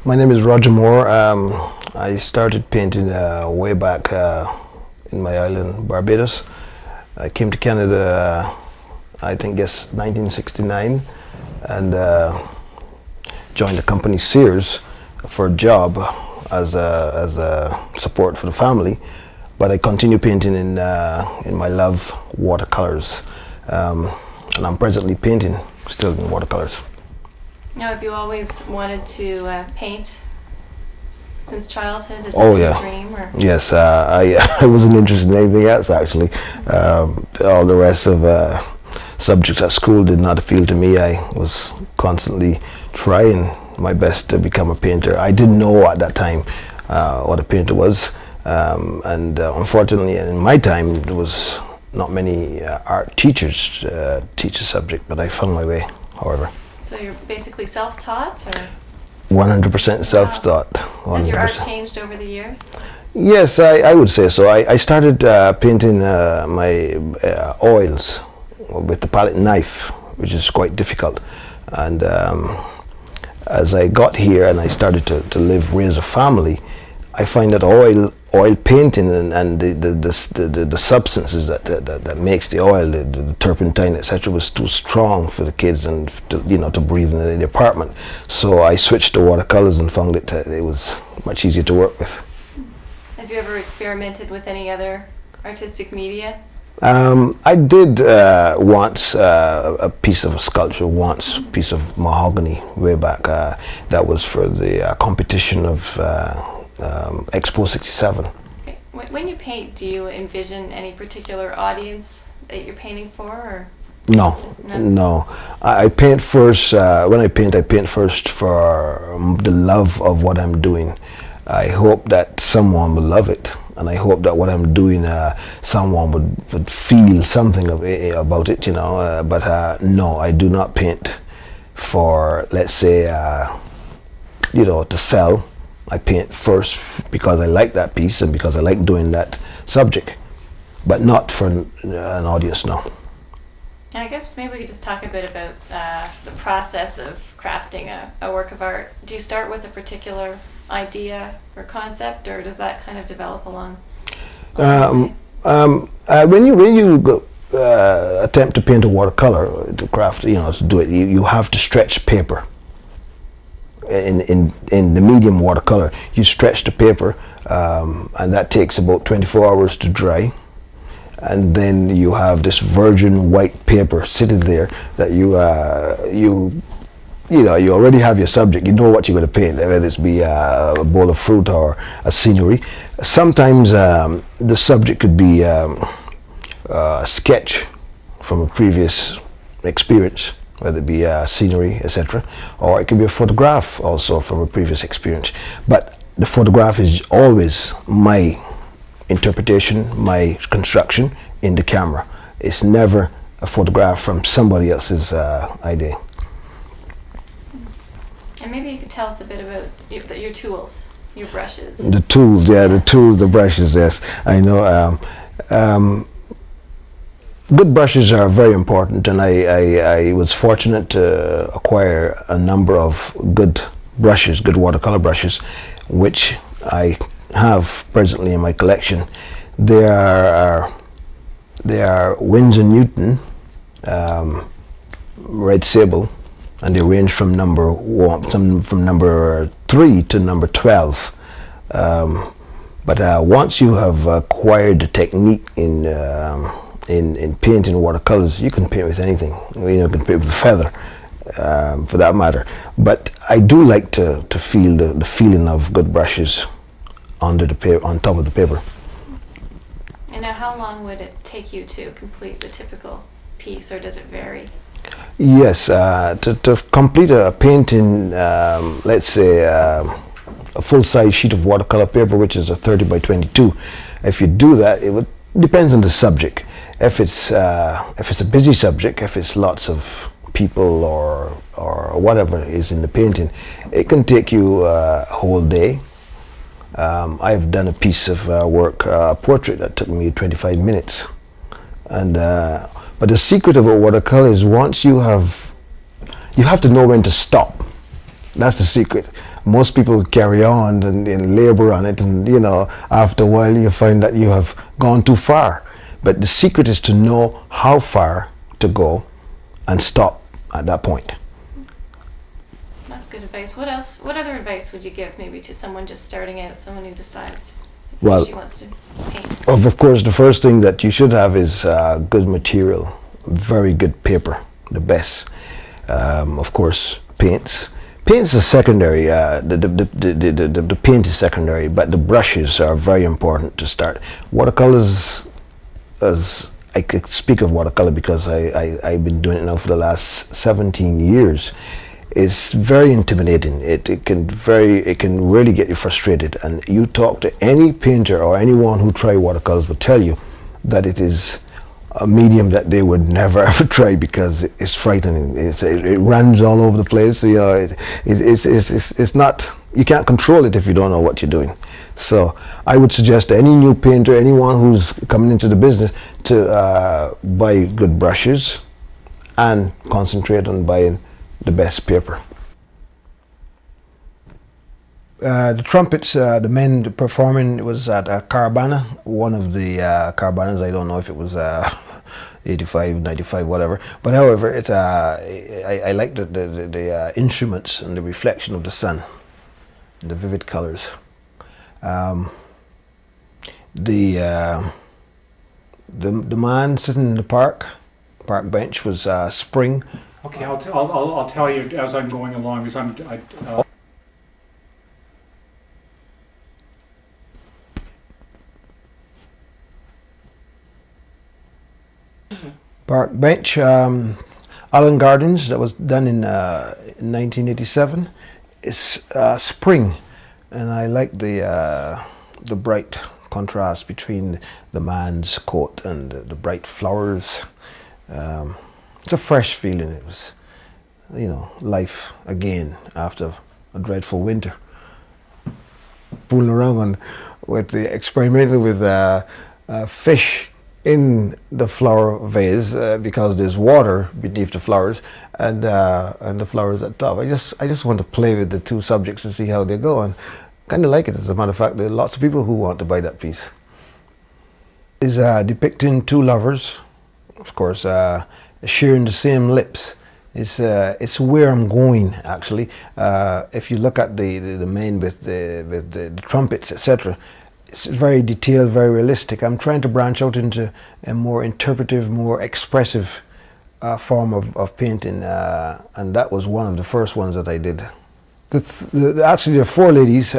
My name is Roger Moore. I started painting way back in my island, Barbados. I came to Canada, I think, 1969, and joined the company Sears for a job as a support for the family. But I continue painting in my love, watercolors, and I'm presently painting still in watercolors. Now, have you always wanted to paint since childhood? Is Oh, that yeah. your dream? Or? Yes, I wasn't interested in anything else actually. All the rest of subjects at school did not appeal to me. I was constantly trying my best to become a painter. I didn't know at that time what a painter was, and unfortunately in my time there was not many art teachers teach the subject, but I found my way, however. So you're basically self-taught, or? 100% self-taught. Has your art 100%. changed over the years? Yes, I would say so. I started painting my oils with the palette knife, which is quite difficult. And as I got here and I started to raise a family, I find that oil painting and the substances that makes the oil, the turpentine, etc., was too strong for the kids and to breathe in the apartment. So I switched to watercolors and found it was much easier to work with. Have you ever experimented with any other artistic media? I did once a piece of sculpture, once a piece of mahogany way back. That was for the competition of Expo 67. Okay. When you paint, do you envision any particular audience that you're painting for? Or? No. I paint first. When I paint first for the love of what I'm doing. I hope that someone will love it, and I hope that what I'm doing, someone would feel something about it, but no, I do not paint for, let's say, to sell. I paint first because I like that piece and because I like doing that subject, but not for an audience, no. I guess maybe we could just talk a bit about the process of crafting a work of art. Do you start with a particular idea or concept, or does that kind of develop along the way? When you go, attempt to paint a watercolor, to craft, to do it, you have to stretch paper. In the medium watercolor, you stretch the paper, and that takes about 24 hours to dry. And then you have this virgin white paper sitting there that you already have your subject. You know what you're going to paint, whether it be a bowl of fruit or a scenery. Sometimes the subject could be a sketch from a previous experience, whether it be scenery, etc., or it could be a photograph also from a previous experience. But the photograph is always my interpretation, my construction in the camera. It's never a photograph from somebody else's idea. And maybe you could tell us a bit about your tools, your brushes. The tools, the brushes, yes. I know. Good brushes are very important, and I was fortunate to acquire a number of good brushes, good watercolor brushes, which I have presently in my collection. They are Winsor Newton Red Sable, and they range from number 3 to number 12. But once you have acquired the technique in painting watercolors, you can paint with anything. You can paint with a feather, for that matter. But I do like to feel the feeling of good brushes under the paper, on top of the paper. And now, how long would it take you to complete the typical piece, or does it vary? Yes, to complete a painting, let's say a full-size sheet of watercolor paper, which is a 30 by 22. If you do that, depends on the subject. If it's a busy subject, if it's lots of people or whatever is in the painting, it can take you a whole day. I've done a piece of work, a portrait that took me 25 minutes. And but the secret of a watercolor is once you have to know when to stop. That's the secret. most people carry on and labor on it, and you know, after a while you find that you have gone too far. But the secret is to know how far to go and stop at that point. That's good advice. What else? What other advice would you give maybe to someone just starting out, someone who decides she wants to paint? Of course, the first thing that you should have is good material, very good paper, the best. Of course, paints. Paints is secondary. The paint is secondary, but the brushes are very important to start. Watercolors, as I could speak of watercolor because I've been doing it now for the last 17 years. It's very intimidating. It can really get you frustrated. And you talk to any painter or anyone who try watercolors will tell you that it is a medium that they would never ever try because it's frightening. It runs all over the place. You know, it's not. You can't control it if you don't know what you're doing. So I would suggest to any new painter, anyone who's coming into the business, to buy good brushes and concentrate on buying the best paper. The trumpets, the men performing was at Carabana, one of the Carabanas. I don't know if it was 85, 95, whatever. But however, I like the instruments and the reflection of the sun, the vivid colors. The man sitting in the park bench was Spring. Okay, I'll tell you as I'm going along, because Park bench, Allen Gardens, that was done in 1987. It's Spring, and I like the bright contrast between the man's coat and the bright flowers. It's a fresh feeling. It was, you know, life again after a dreadful winter. Fooling around with experimenting with fish in the flower vase because there's water beneath the flowers and the flowers at the top. I just want to play with the two subjects and see how they go, and kind of like it. As a matter of fact, there are lots of people who want to buy that piece. It's depicting two lovers, of course, sharing the same lips. It's where I'm going actually. If you look at the men with the trumpets, etc., it's very detailed, very realistic. I'm trying to branch out into a more interpretive, more expressive form of painting, and that was one of the first ones that I did. Actually, there are four ladies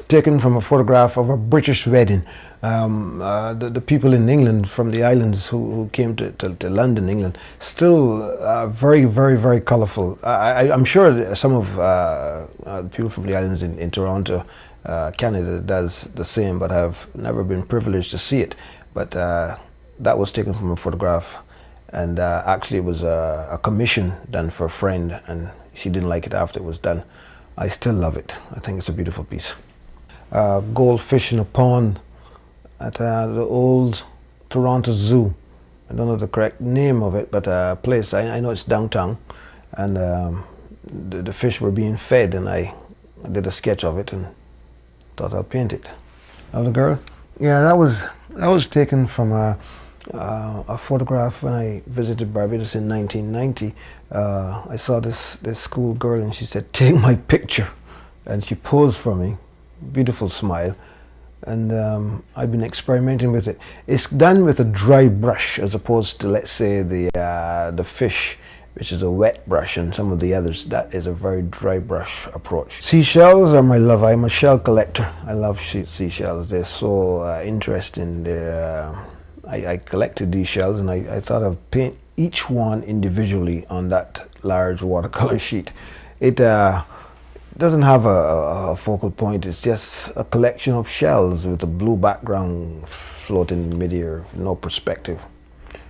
taken from a photograph of a British wedding. The people in England from the islands who came to London, England, still very, very, very colourful. I'm sure that some of the people from the islands in Toronto, Canada, does the same, but I've never been privileged to see it. But that was taken from a photograph, and actually it was a commission done for a friend, and she didn't like it after it was done. I still love it. I think it's a beautiful piece. Goldfish in a pond at the old Toronto Zoo. I don't know the correct name of it, but a place, I know it's downtown, and the fish were being fed, and I did a sketch of it and thought I'll paint it. Oh, the girl? Yeah, that was taken from a photograph when I visited Barbados in 1990. I saw this school girl, and she said, "Take my picture," and she posed for me. Beautiful smile, and I've been experimenting with it. It's done with a dry brush as opposed to, let's say, the fish, which is a wet brush, and some of the others, that is a very dry brush approach. Seashells are my love. I'm a shell collector. I love seashells. They're so interesting. I collected these shells, and I thought I'd paint each one individually on that large watercolor sheet. It doesn't have a focal point. It's just a collection of shells with a blue background floating in midair, no perspective.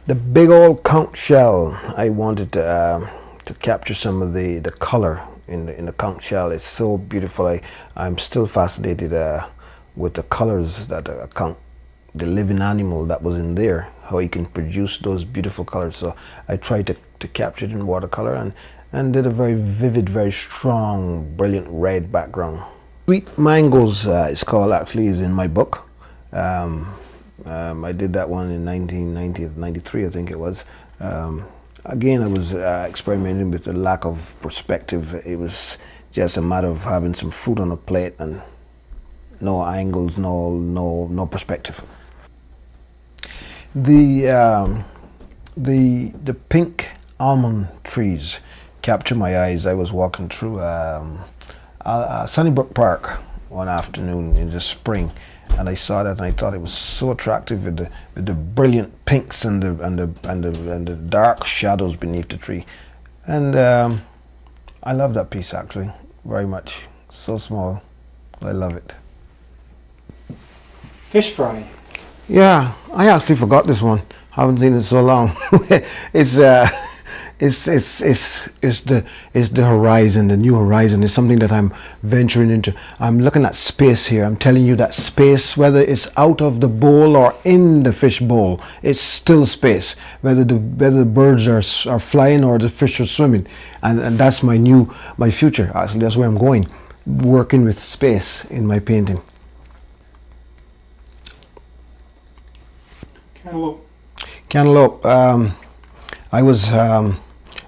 The big old conch shell, I wanted to capture some of the color in the conch shell. It's so beautiful. I'm still fascinated with the colors that the living animal that was in there, how he can produce those beautiful colors. So I tried to capture it in watercolor, and and did a very vivid, very strong, brilliant red background. Sweet Mangoes, it's called, actually, is in my book. I did that one in 1990, 93, I think it was. Again, I was experimenting with the lack of perspective. It was just a matter of having some fruit on a plate and no angles, no perspective. The pink almond trees captured my eyes. I was walking through Sunnybrook Park one afternoon in the spring, and I saw that and I thought it was so attractive with the brilliant pinks and the dark shadows beneath the tree. And I love that piece, actually, very much. So small, I love it. Fish fry. Yeah, I actually forgot this one. Haven't seen it so long. It's the horizon, the new horizon. It's something that I'm venturing into. I'm looking at space here. I'm telling you that space, whether it's out of the bowl or in the fish bowl, it's still space. Whether the birds are flying or the fish are swimming, and that's my future. Actually, that's where I'm going, working with space in my painting. Cantaloupe. Cantaloupe. I was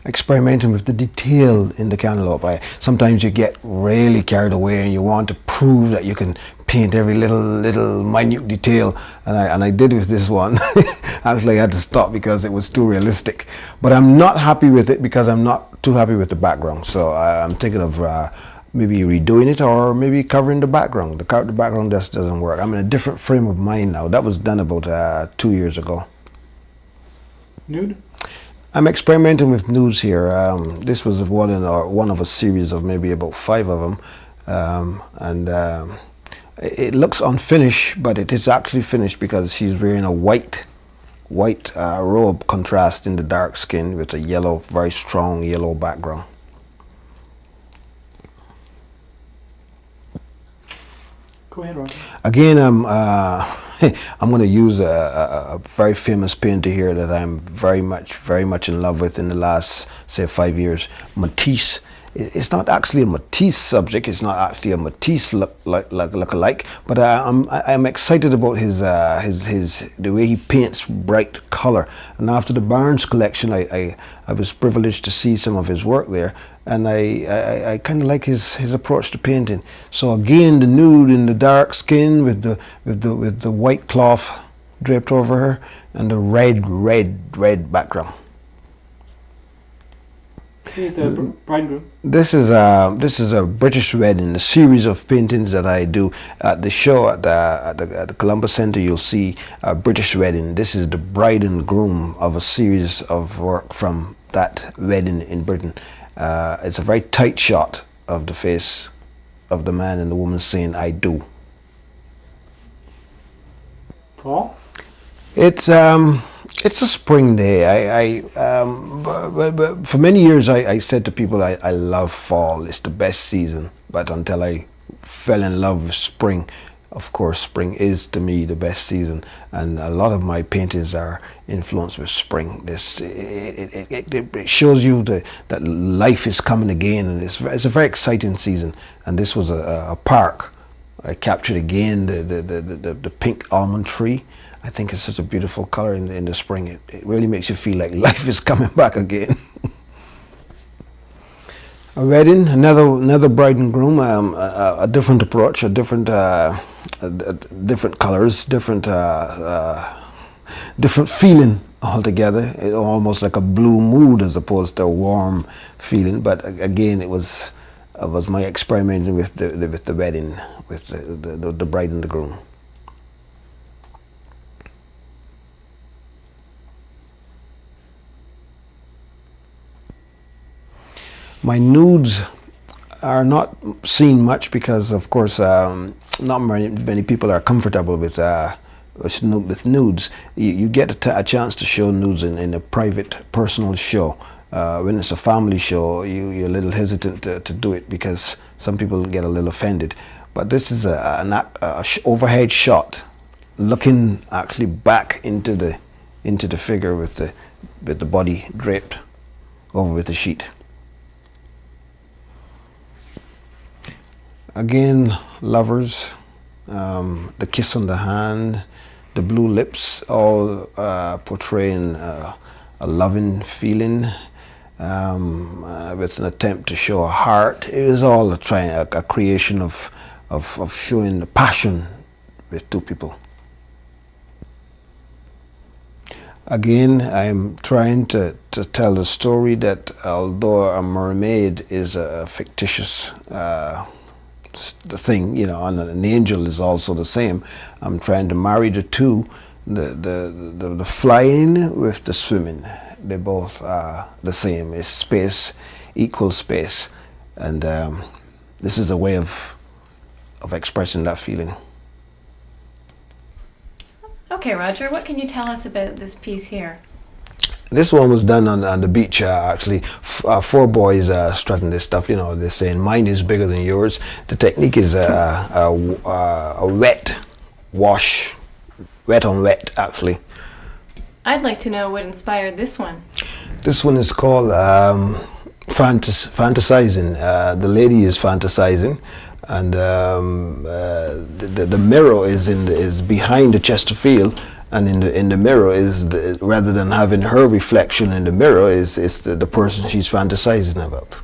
experimenting with the detail in the cantaloupe. Sometimes you get really carried away and you want to prove that you can paint every little minute detail, and I did with this one. Actually, I had to stop because it was too realistic. But I'm not happy with it because I'm not too happy with the background. So I'm thinking of maybe redoing it or maybe covering the background. The background just doesn't work. I'm in a different frame of mind now. That was done about 2 years ago. Nude? I'm experimenting with nudes here. This was one of a series of maybe about 5 of them, it looks unfinished, but it is actually finished because she's wearing a white robe contrasting the dark skin with a yellow, very strong yellow background. Go ahead, Roger. Again, I'm going to use a very famous painter here that I'm very much in love with in the last, say, 5 years, Matisse. It's not actually a Matisse subject. It's not actually a Matisse look-alike, but I'm excited about the way he paints bright color. And after the Barnes collection, I was privileged to see some of his work there, and I kind of like his approach to painting. So again, the nude in the dark skin with the white cloth draped over her and the red background. Okay, the bride and groom. This is a British wedding, a series of paintings that I do at the show at the Columbus Center. You'll see a British wedding. This is the bride and groom of a series of work from that wedding in Britain. It's a very tight shot of the face of the man and the woman saying "I do." Paul? It's a spring day. But for many years I said to people I love fall. It's the best season. But until I fell in love with spring, of course, spring is to me the best season. And a lot of my paintings are influenced with spring. It shows you that life is coming again, and it's a very exciting season. And this was a park. I captured again the pink almond tree. I think it's such a beautiful color in the spring. It really makes you feel like life is coming back again. A wedding, another bride and groom, a different approach, different colors, different feeling altogether. Almost like a blue mood as opposed to a warm feeling. But again, it was my experimenting with the wedding, with the bride and the groom. My nudes are not seen much because, of course, not many people are comfortable with nudes. You get a chance to show nudes in a private, personal show. When it's a family show, you're a little hesitant to do it because some people get a little offended. But this is an overhead shot, looking actually back into the figure with the body draped over with the sheet. Again, lovers, the kiss on the hand, the blue lips, all portraying a loving feeling with an attempt to show a heart. It was all a creation of showing the passion with two people. Again, I'm trying to tell the story that although a mermaid is a fictitious the thing, you know, and an angel is also the same, I'm trying to marry the two, the flying with the swimming. They both are the same. It's space, equal space, and this is a way of expressing that feeling. Okay, Roger, what can you tell us about this piece here? This one was done on the beach, actually. Four boys strutting this stuff, you know, they're saying, mine is bigger than yours. The technique is a wet wash, wet on wet, actually. I'd like to know what inspired this one. This one is called fantasizing. The lady is fantasizing, and the mirror is behind the Chesterfield. And in the mirror is rather than having her reflection in the mirror is the person she's fantasizing about.